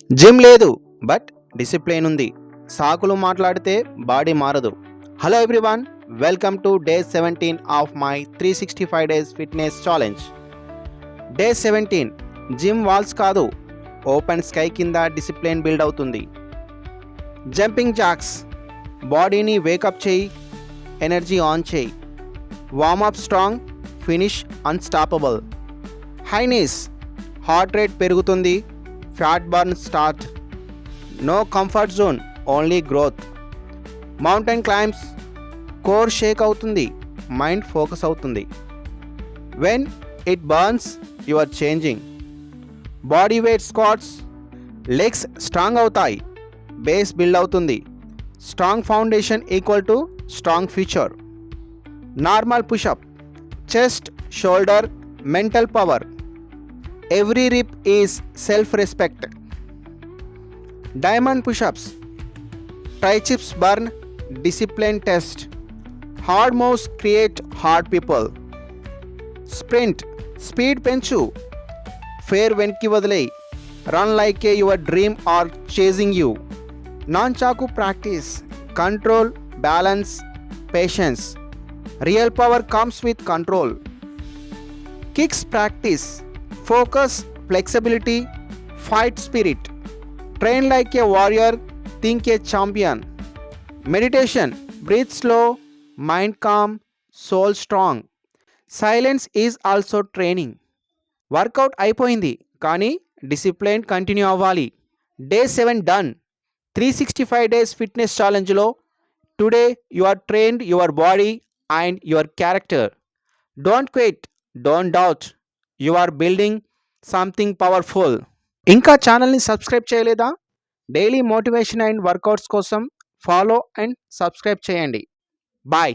Gym లేదు but discipline ఉంది. సాకులు మాట్లాడితే బాడీ మారదు. Hello everyone, welcome to day 17 of my 365 days fitness challenge. Day 17 gym walls కాదు, ఓపెన్ స్కై కింద డిసిప్లిన్ బిల్డ్ అవుతుంది. జంపింగ్ జాక్స్, బాడీని వేకప్ చేయి, ఎనర్జీ ఆన్ చేయి. Warm up strong, finish unstoppable. High knees, heart rate పెరుగుతుంది, fat burn start. No comfort zone, only growth. Mountain climbs, core shake అవుతుంది, mind focus అవుతుంది. When it burns you are changing. Body weight squats, legs strong అవుతాయి, base build అవుతుంది. Strong foundation equal to strong future. Normal pushup, chest, shoulder, mental power. Every rep is self-respect. Diamond push-ups, triceps burn, discipline test. Hard moves create hard people. Sprint, speed penchu, fair venki vadalei, run like your dream or chasing you. Non-chaku practice, control, balance, patience. Real power comes with control. Kicks practice, focus, flexibility, fight spirit. Train like a warrior, think a champion. Meditation, breathe slow, mind calm, soul strong. Silence is also training. Workout అయిపోయింది కానీ discipline continue అవ్వాలి. Day 7 done. 365 days fitness ఛాలెంజ్లో today you are trained your body and your character. Don't quit, don't doubt, you are building something powerful. ఇంకా ఛానల్ని subscribe చేయలేదా? Daily motivation and workouts కోసం follow and subscribe చేయండి. Bye.